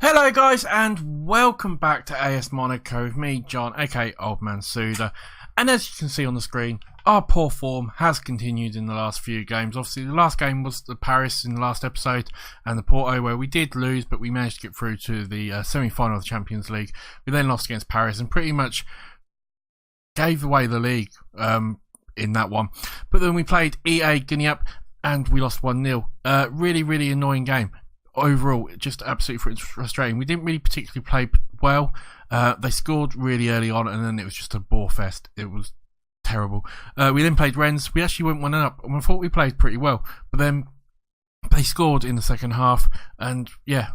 Hello guys and welcome back to AS Monaco with me, John, aka Old Man Sudor. And as you can see on the screen, our poor form has continued in the last few games. Obviously the last game was the Paris in the last episode and the Porto, where we did lose, but we managed to get through to the semi-final of the Champions League. We then lost against Paris and pretty much gave away the league in that one. But then we played EA Guinea Up and we lost 1-0. Really annoying game. Overall, just absolutely frustrating. We didn't really particularly play well. They scored really early on and then it was just a bore fest. It was terrible. We then played Rennes. We actually went 1-up and I thought we played pretty well, but then they scored in the second half and yeah,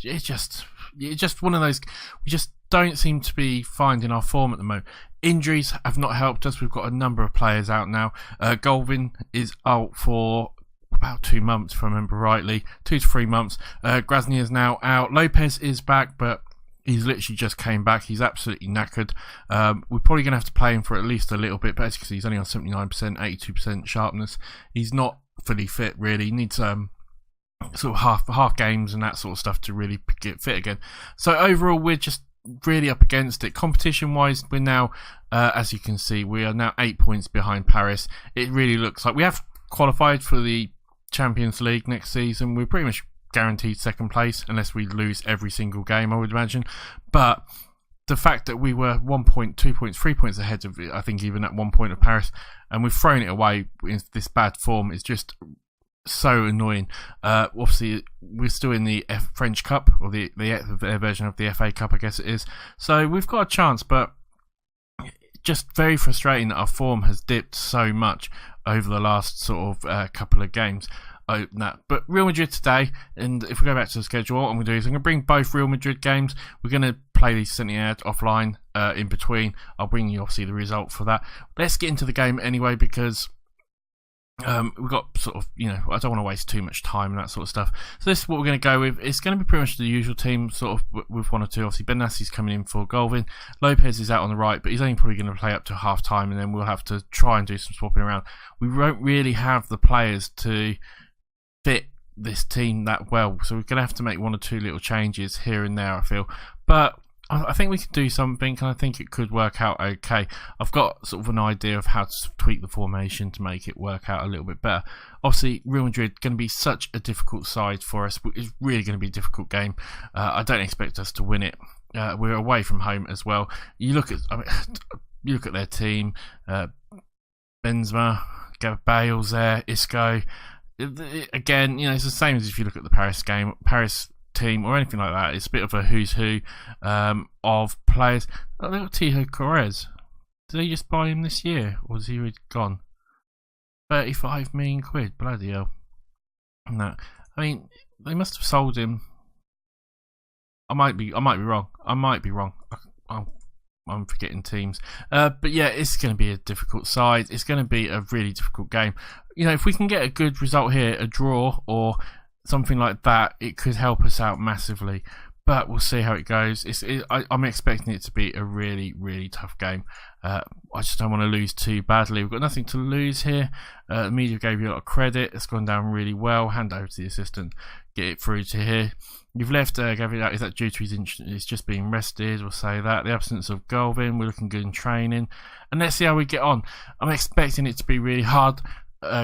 it's just one of those. We just don't seem to be finding our form at the moment. Injuries have not helped us. We've got a number of players out now. Golvin is out for about 2 months, if I remember rightly, 2 to 3 months. Grasny is now out. Lopez is back, but he's literally just came back. He's absolutely knackered. We're probably going to have to play him for at least a little bit, but as you can see, he's only on 79%, 82% sharpness. He's not fully fit, really. He needs sort of half games and that sort of stuff to really get fit again. So overall, we're just really up against it. Competition wise, we're now, as you can see, we are now 8 points behind Paris. It really looks like we have qualified for the Champions League next season. We're pretty much guaranteed second place unless we lose every single game, I would imagine. But the fact that we were 1 point, 2 points, 3 points ahead of it, I think even at 1 point of Paris, and we've thrown it away in this bad form, is just so annoying. Obviously we're still in the French Cup, or their version of the FA Cup, I guess it is, so we've got a chance, but just very frustrating that our form has dipped so much over the last sort of couple of games. But Real Madrid today, and if we go back to the schedule, what I'm going to do is I'm going to bring both Real Madrid games. We're going to play these Saint-Etienne offline in between. I'll bring you obviously the result for that. Let's get into the game anyway, because we've got sort of, I don't want to waste too much time and that sort of stuff. So this is what we're going to go with. It's going to be pretty much the usual team, sort of with one or two. Obviously, Ben Nassi's coming in for Golvin. Lopez is out on the right, but he's only probably going to play up to half time, and then we'll have to try and do some swapping around. We won't really have the players to fit this team that well, so we're going to have to make one or two little changes here and there, I feel. But I think we can do something, and I think it could work out okay. I've got sort of an idea of how to tweak the formation to make it work out a little bit better. Obviously, Real Madrid going to be such a difficult side for us. It's really going to be a difficult game. I don't expect us to win it. We're away from home as well. You look at their team. Benzema, Bale's there, Isco. Again, it's the same as if you look at the Paris team or anything like that. It's a bit of a who's who of players. Oh, look at Tijo Correz. Did they just buy him this year, or is he already gone? 35 million quid, bloody hell! No, I mean they must have sold him. I might be wrong. I'm forgetting teams. But yeah, it's going to be a difficult side. It's going to be a really difficult game. If we can get a good result here, a draw or something like that, it could help us out massively. But we'll see how it goes. I'm expecting it to be a really tough game. I just don't want to lose too badly. We've got nothing to lose here. The media gave you a lot of credit. It's gone down really well. Hand over to the assistant. Get it through to here. You've left Gabriel out. Is that due to he's just being rested? We'll say that. The absence of Golvin. We're looking good in training. And let's see how we get on. I'm expecting it to be really hard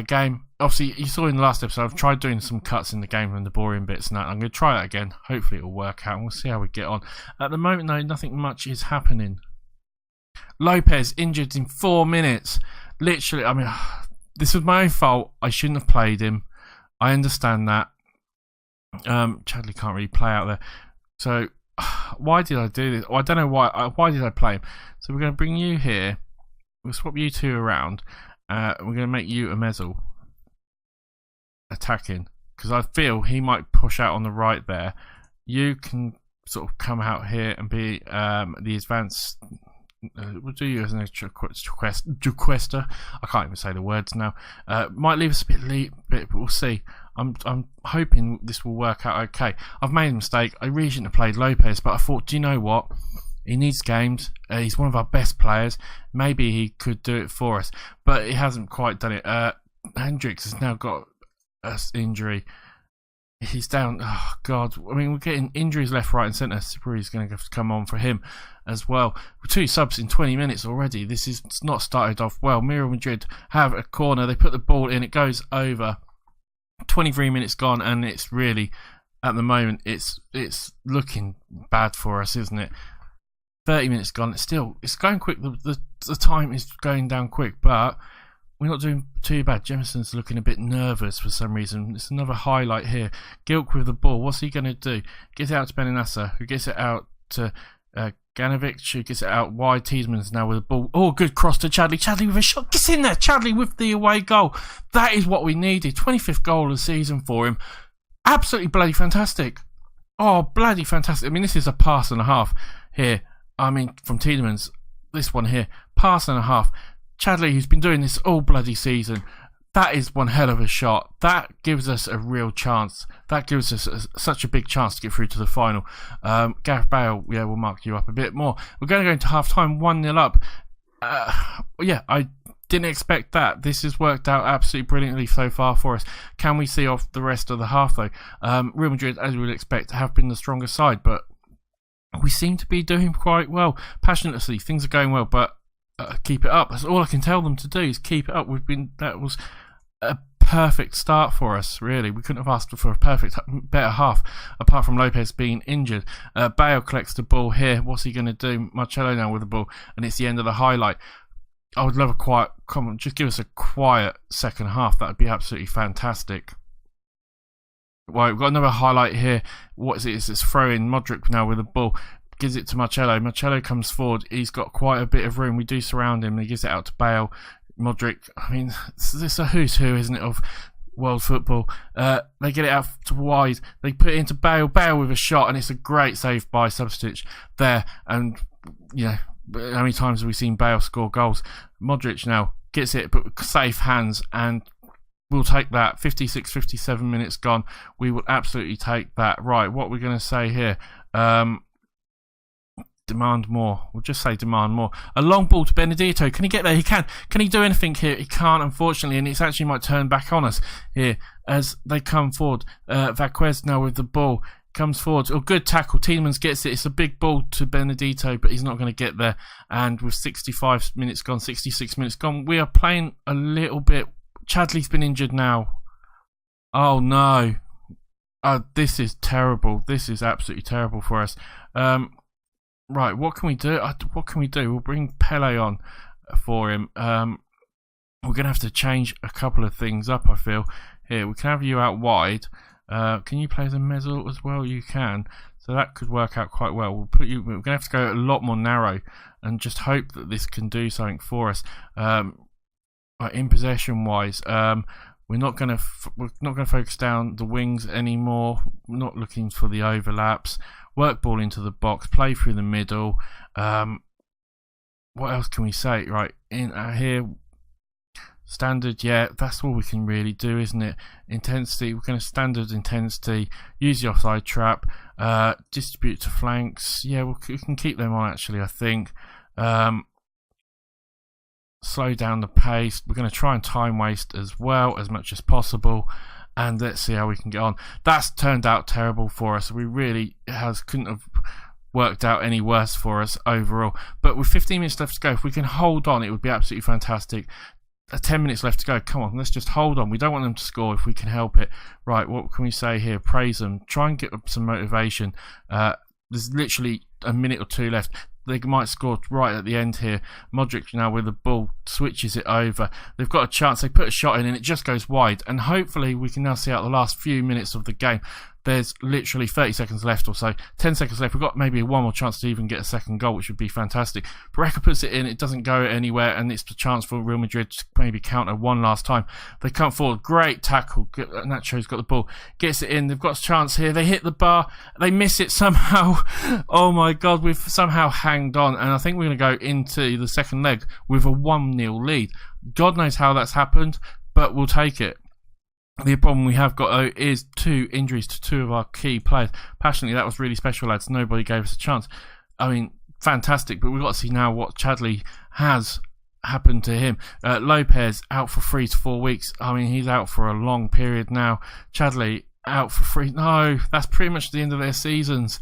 game. Obviously, you saw in the last episode, I've tried doing some cuts in the game and the boring bits and that. I'm going to try that again. Hopefully it'll work out and we'll see how we get on. At the moment though, nothing much is happening. Lopez injured in 4 minutes. Literally, I mean, this was my own fault. I shouldn't have played him. I understand that. Chadley can't really play out there. So, why did I do this? I don't know why. Why did I play him? So we're going to bring you here. We'll swap you two around. We're going to make you a Mezzel attacking, because I feel he might push out on the right there. You can sort of come out here and be the advanced. We'll do you as an Juquesta. I can't even say the words now. Might leave us a bit, but we'll see. I'm hoping this will work out okay. I've made a mistake. I really shouldn't have played Lopez, but I thought, do you know what? He needs games. He's one of our best players. Maybe he could do it for us, but he hasn't quite done it. Hendricks has now got an injury. He's down. Oh, God. I mean, we're getting injuries left, right, and centre. Siperi's going to have to come on for him as well. 2 subs in 20 minutes already. This is not started off well. Real Madrid have a corner. They put the ball in. It goes over. 23 minutes gone, and it's really, at the moment, it's looking bad for us, isn't it? 30 minutes gone. It's going quick. The time is going down quick, but we're not doing too bad. Jeminson's looking a bit nervous for some reason. It's another highlight here. Gilk with the ball. What's he going to do? Gets it out to Benenassa, who gets it out to Ganovic, who gets it out wide. Tielemans now with the ball. Oh, good cross to Chadli. Chadli with a shot. Gets in there. Chadli with the away goal. That is what we needed. 25th goal of the season for him. Absolutely bloody fantastic. Oh, bloody fantastic. I mean, this is a pass and a half here. I mean, from Tielemans. This one here. Pass and a half. Chadli, who's been doing this all bloody season, that is one hell of a shot. That gives us a real chance. That gives us such a big chance to get through to the final. Gareth Bale, yeah, we'll mark you up a bit more. We're going to go into half-time 1-0 up. Yeah, I didn't expect that. This has worked out absolutely brilliantly so far for us. Can we see off the rest of the half, though? Real Madrid, as we would expect, have been the stronger side, but we seem to be doing quite well. Passionately, things are going well, but keep it up. That's all I can tell them to do, is keep it up. That was a perfect start for us, really. We couldn't have asked for a better half, apart from Lopez being injured. Bale collects the ball here. What's he going to do? Marcelo now with the ball, and it's the end of the highlight. I would love a quiet comment. Just give us a quiet second half. That would be absolutely fantastic. Right, we've got another highlight here. What is it? It's this throw-in. Modric now with the ball. Gives it to Marcelo. Marcelo comes forward. He's got quite a bit of room. We do surround him. He gives it out to Bale. Modric. I mean, it's a who's who, isn't it, of world football. They get it out to wide. They put it into Bale. Bale with a shot, and it's a great save by Substitute there. And, you know, how many times have we seen Bale score goals? Modric now gets it, but with safe hands, and we'll take that. 56, 57 minutes gone. We will absolutely take that. Right, what we're going to say here. Demand more. We'll just say demand more. A long ball to Benedetto. Can he get there? He can. Can he do anything here? He can't, unfortunately, and it's actually might turn back on us here as they come forward. Vaquez now with the ball. Comes forward. Oh, good tackle. Tielemans gets it. It's a big ball to Benedetto, but he's not going to get there. And with 65 minutes gone, 66 minutes gone, we are playing a little bit. Chadli's been injured now. Oh, no. This is terrible. This is absolutely terrible for us. Right, what can we do? We'll bring Pele on for him. We're going to have to change a couple of things up, I feel. Here, we can have you out wide. Can you play as a Mezzo as well? You can. So that could work out quite well. We're going to have to go a lot more narrow and just hope that this can do something for us. In possession wise, we're not going to focus down the wings anymore. We're not looking for the overlaps. Work ball into the box, play through the middle. What else can we say? Right, in here, standard, yeah, that's all we can really do, isn't it? Intensity, we're going to standard intensity, use the offside trap, distribute to flanks. Yeah, we can keep them on, actually, I think. Slow down the pace. We're going to try and time waste as well, as much as possible. And let's see how we can get on. That's turned out terrible for us. We really couldn't have worked out any worse for us overall. But with 15 minutes left to go, if we can hold on, it would be absolutely fantastic. 10 minutes left to go. Come on, let's just hold on. We don't want them to score if we can help it. Right, what can we say here? Praise them. Try and get some motivation. There's literally a minute or two left. They might score right at the end here. Modric now with the ball switches it over. They've got a chance. They put a shot in and it just goes wide. And hopefully we can now see out the last few minutes of the game. There's literally 30 seconds left or so. 10 seconds left. We've got maybe one more chance to even get a second goal, which would be fantastic. Barreca puts it in. It doesn't go anywhere, and it's the chance for Real Madrid to maybe counter one last time. They come forward. Great tackle. Nacho's got the ball. Gets it in. They've got a chance here. They hit the bar. They miss it somehow. Oh my God, we've somehow hanged on, and I think we're going to go into the second leg with a 1-0 lead. God knows how that's happened, but we'll take it. The problem we have got is 2 injuries to 2 of our key players. Passionately, that was really special, lads. Nobody gave us a chance. I mean, fantastic, but we've got to see now what Chadli has happened to him. Lopez out for 3 to 4 weeks. I mean, he's out for a long period now. Chadli, out for free. No, that's pretty much the end of their seasons.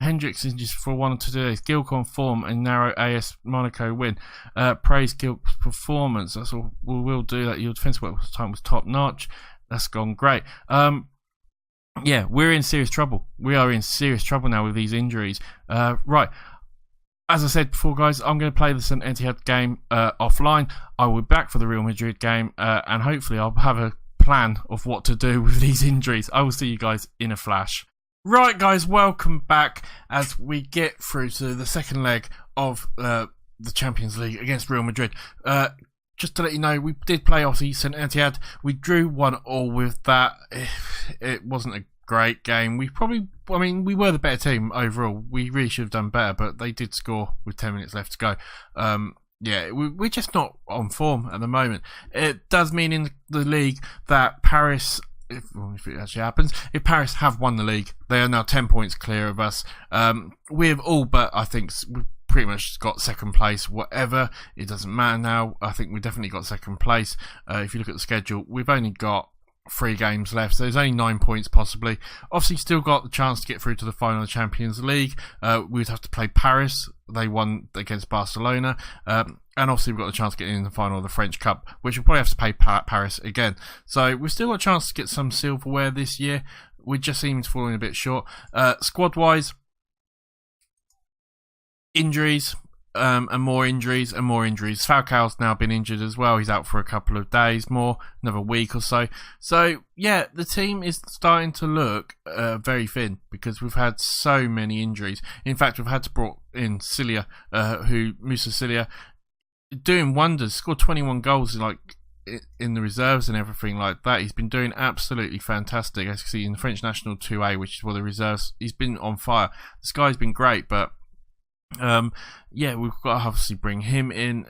Hendricks is just for 1 or 2 days. Gilk on form and narrow AS Monaco win. Praise Gilk's performance. That's all we will do. That your defensive work time was top notch. That's gone great. Yeah, we're in serious trouble. We are in serious trouble now with these injuries. Right. As I said before, guys, I'm going to play the St Etihad game offline. I will be back for the Real Madrid game, and hopefully I'll have a plan of what to do with these injuries. I will see you guys in a flash. Right, guys, welcome back as we get through to the second leg of the Champions League against Real Madrid. Just to let you know, we did play obviously St Etihad. We drew 1-1 with that. It wasn't a great game. We were the better team overall. We really should have done better, but they did score with 10 minutes left to go. Yeah, we're just not on form at the moment. It does mean in the league that Paris, if it actually happens, if Paris have won the league, they are now 10 points clear of us. We've all but, I think, we've pretty much got second place, whatever. It doesn't matter now. I think we definitely got second place. If you look at the schedule, we've only got 3 games left, so there's only 9 points possibly. Obviously, still got the chance to get through to the final of the Champions League. We'd have to play Paris. They won against Barcelona. And obviously, we've got the chance to get in the final of the French Cup, which we'll probably have to play Paris again. So we've still got a chance to get some silverware this year. We just seem to fall in a bit short. Squad-wise, injuries, and more injuries and more injuries. Falcao's now been injured as well. He's out for a couple of days more, another week or so. So, yeah, the team is starting to look very thin because we've had so many injuries. In fact, we've had to brought in Cilia, Musa Cilia, doing wonders, scored 21 goals in the reserves and everything like that. He's been doing absolutely fantastic. As you can see in the French National 2A, which is one of the reserves, he's been on fire. This guy's been great, but yeah, we've got to obviously bring him in.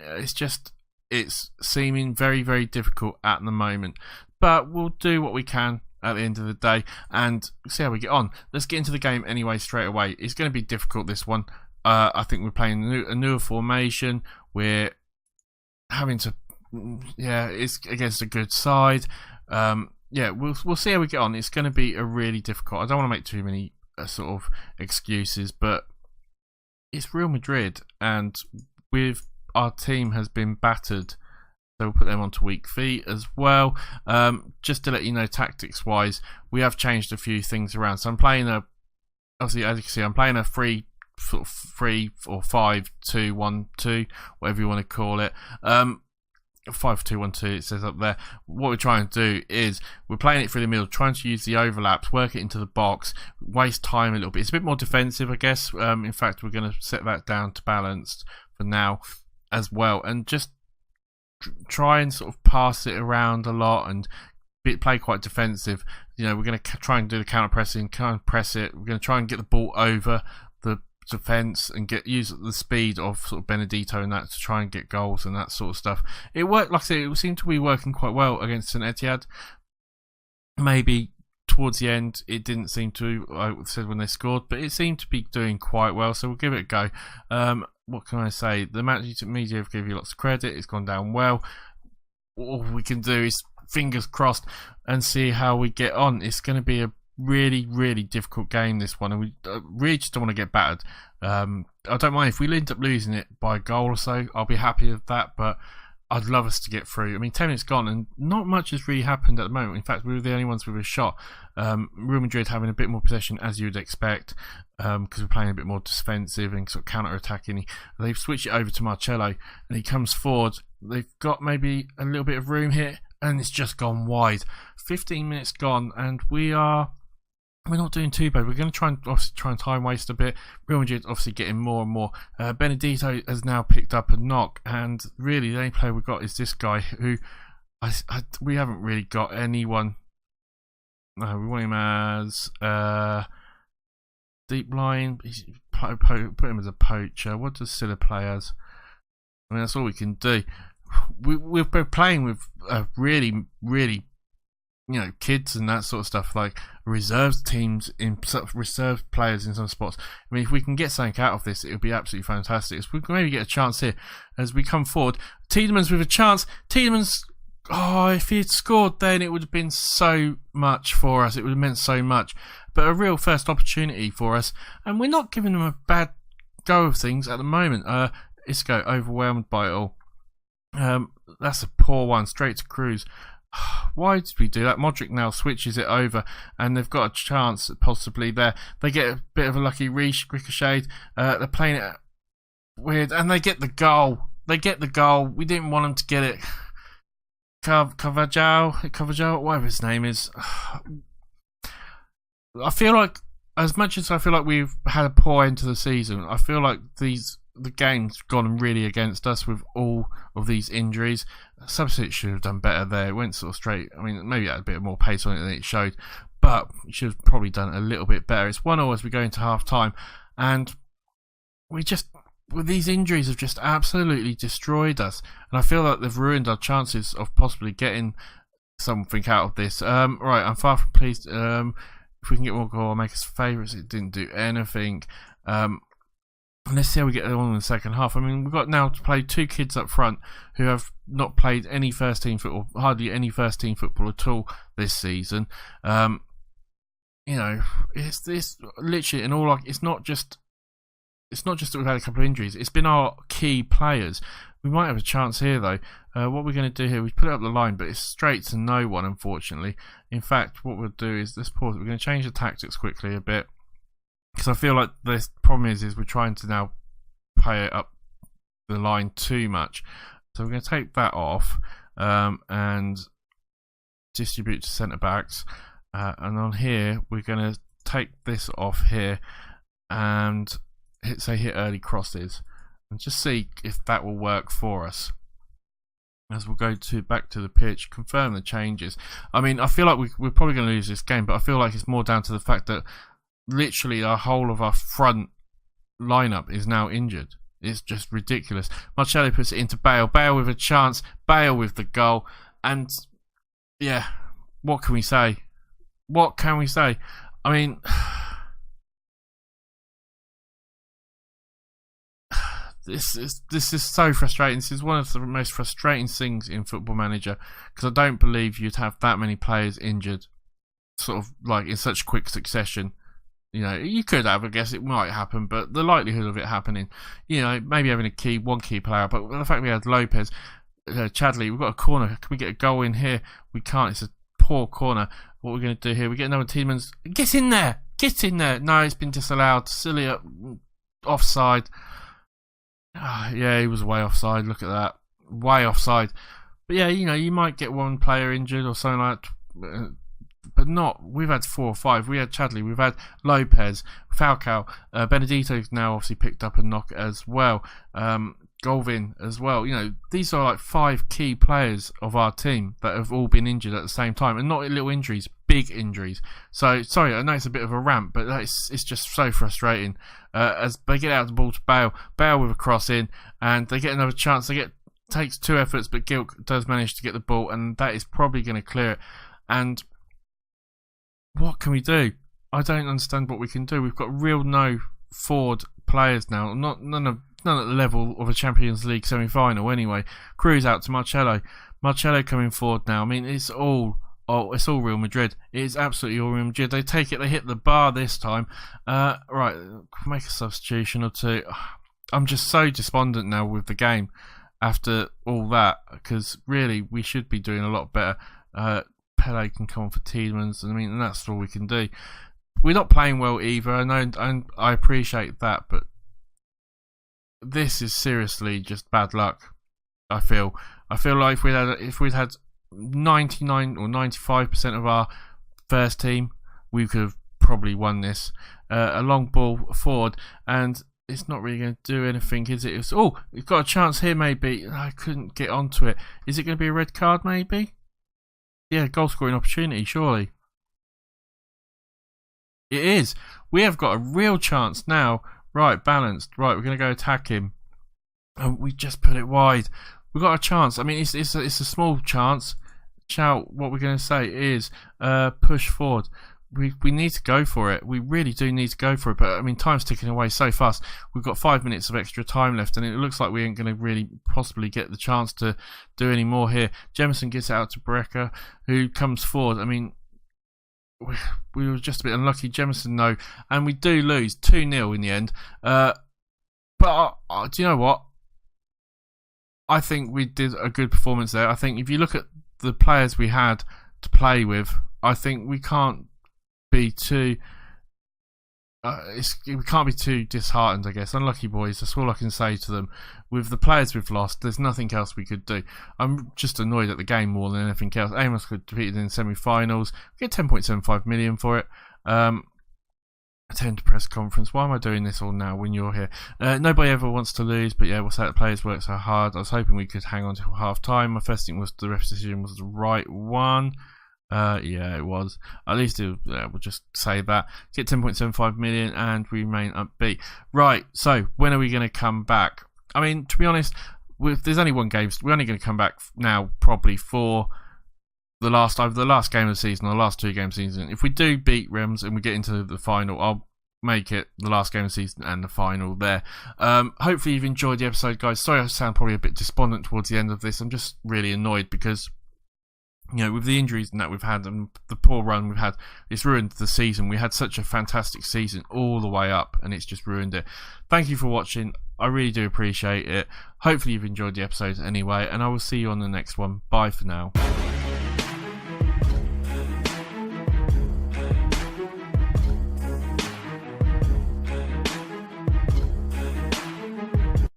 It's seeming very, very difficult at the moment, but we'll do what we can at the end of the day and see how we get on. Let's get into the game anyway straight away. It's going to be difficult, this one. I think we're playing a newer formation. We're having to, it's against a good side. Yeah, we'll see how we get on. It's going to be a really difficult. I don't want to make too many sort of excuses, but it's Real Madrid, and our team has been battered, so we'll put them onto weak feet as well. Just to let you know, tactics-wise, we have changed a few things around. So I'm playing obviously, as you can see, I'm playing a 3 or 5-2-1-2, whatever you want to call it. 5-2-1-2, it says up there. What we're trying to do is we're playing it through the middle, trying to use the overlaps, work it into the box, waste time a little bit. It's a bit more defensive, I guess. In fact, we're going to set that down to balanced for now as well, and just try and sort of pass it around a lot and play quite defensive. You know, we're going to try and do the counter pressing, press it. We're going to try and get the ball over the defence and use the speed of sort of Benedito and that to try and get goals and that sort of stuff. It worked, like I said, it seemed to be working quite well against St Etihad. Maybe towards the end it didn't seem to, like I said when they scored, but it seemed to be doing quite well, so we'll give it a go. What can I say? The Match media have given you lots of credit. It's gone down well. All we can do is fingers crossed and see how we get on. It's going to be a really, really difficult game, this one, and we really just don't want to get battered. I don't mind if we end up losing it by a goal or so. I'll be happy with that, but I'd love us to get through. I mean, 10 minutes gone and not much has really happened at the moment. In fact, we were the only ones with a shot. Real Madrid having a bit more possession, as you'd expect, because we're playing a bit more defensive and sort of counter-attacking. They've switched it over to Marcello and he comes forward. They've got maybe a little bit of room here and it's just gone wide. 15 minutes gone and we're not doing too bad. We're going to try and time waste a bit. Real Madrid obviously getting more and more. Benedito has now picked up a knock, and really the only player we've got is this guy who we haven't really got anyone. No, we want him as deep line. Put him as a poacher. What does Silla play as? I mean, that's all we can do. We've been playing with really, really, kids and that sort of stuff, like reserves teams in reserve players in some spots. I mean, if we can get something out of this, it would be absolutely fantastic. So we can maybe get a chance here as we come forward. Tiedeman's with a chance. Tiedeman's if he had scored then, it would have been so much for us. It would have meant so much. But a real first opportunity for us. And we're not giving them a bad go of things at the moment. Isco overwhelmed by it all. That's a poor one, straight to Cruz. Why did we do that? Modric now switches it over, and they've got a chance possibly there. They get a bit of a lucky ricochet. They're playing it weird, and they get the goal. We didn't want them to get it. Carvajal, whatever his name is. I feel like, as much as I feel like we've had a poor end to the season, I feel like the game's gone really against us with all of these injuries. Substitute should have done better there. It went sort of straight. I mean, maybe it had a bit more pace on it than it showed, but it should have probably done it a little bit better. It's 1-0 as we go into half time, and with these injuries have just absolutely destroyed us, and I feel like they've ruined our chances of possibly getting something out of this. Right, I'm far from pleased. If we can get more goal, I'll make us favourites. It didn't do anything. Let's see how we get on in the second half. I mean, we've got now to play two kids up front who have not played any first team football, hardly any first team football at all this season. It's literally, and all like, it's not just that we've had a couple of injuries. It's been our key players. We might have a chance here though. What we're going to do here, we put it up the line, but it's straight to no one, unfortunately. In fact, what we'll do is, let's pause it. We're going to change the tactics quickly a bit, because I feel like the problem is we're trying to now play it up the line too much. So we're going to take that off and distribute to centre backs. And on here, we're going to take this off here and hit early crosses, and just see if that will work for us. As we'll go back to the pitch, confirm the changes. I mean, I feel like we're probably going to lose this game, but I feel like it's more down to the fact that literally our whole of our front lineup is now injured. It's just ridiculous. Marcelo puts it into Bale. Bale with a chance. Bale with the goal. And yeah, what can we say? I mean, this is so frustrating. This is one of the most frustrating things in Football Manager, because I don't believe you'd have that many players injured, sort of like in such quick succession. You know, you could have, I guess it might happen, but the likelihood of it happening, you know, maybe having one key player, but the fact we had Lopez, Chadley, we've got a corner. Can we get a goal in here? We can't. It's a poor corner. What we're going to do here, we get another Tielemans. Get in there! No, it's been disallowed. Silly offside. Yeah, he was way offside. Look at that. Way offside. But yeah, you know, you might get one player injured or something like that. But not. We've had 4 or 5. We had Chadley. We've had Lopez, Falcao, Benedito's now obviously picked up a knock as well. Golvin as well. You know, these are like 5 key players of our team that have all been injured at the same time, and not little injuries, big injuries. So sorry, I know it's a bit of a rant, but it's just so frustrating. As they get out the ball to Bale with a cross in, and they get another chance. Takes 2 efforts, but Gilk does manage to get the ball, and that is probably going to clear it. And what can we do? I don't understand what we can do. We've got real no forward players now. None at the level of a Champions League semi-final anyway. Cruz out to Marcelo. Marcelo coming forward now. I mean, it's all Real Madrid. It is absolutely all Real Madrid. They take it. They hit the bar this time. Right, make a substitution or two. I'm just so despondent now with the game after all that, because really we should be doing a lot better. Pele can come on for Tielemans. I mean, and that's all we can do. We're not playing well either. I know, and I appreciate that, but this is seriously just bad luck. I feel like if we'd had 99 or 95% of our first team, we could have probably won this. A long ball forward, and it's not really going to do anything, is it? We've got a chance here, maybe. I couldn't get onto it. Is it going to be a red card, maybe? Yeah, goal scoring opportunity, surely. It is. We have got a real chance now. Right, balanced. Right, we're going to go attack him. And we just put it wide. We've got a chance. I mean, it's a small chance. What we're going to say is push forward. we need to go for it. We really do need to go for it. But I mean, time's ticking away so fast. We've got 5 minutes of extra time left, and it looks like we ain't going to really possibly get the chance to do any more here. Jemison gets it out to Brecker, who comes forward. I mean, we were just a bit unlucky. Jemison, no, and we do lose 2-0 in the end. But do you know what? I think we did a good performance there. I think if you look at the players we had to play with, I think we can't be too we can't be too disheartened, I guess. Unlucky boys, that's all I can say to them. With the players we've lost, there's nothing else we could do. I'm just annoyed at the game more than anything else. Amos got defeated in the semi-finals. We get 10.75 million for it. Attend press conference. Why am I doing this all now when you're here? Nobody ever wants to lose, but yeah, we'll say the players work so hard. I was hoping we could hang on till half time. My first thing was the ref's decision was the right one. Yeah, it was. At least we'll just say that. Get 10.75 million and we remain upbeat. Right, so when are we going to come back? I mean, to be honest, there's only one game. We're only going to come back now probably for either the last game of the season or the last 2 games of the season. If we do beat Rems and we get into the final, I'll make it the last game of the season and the final there. Hopefully you've enjoyed the episode, guys. Sorry I sound probably a bit despondent towards the end of this. I'm just really annoyed because, you know, with the injuries and that we've had and the poor run we've had, it's ruined the season. We had such a fantastic season all the way up and it's just ruined it. Thank you for watching. I really do appreciate it. Hopefully you've enjoyed the episode anyway, and I will see you on the next one. Bye for now.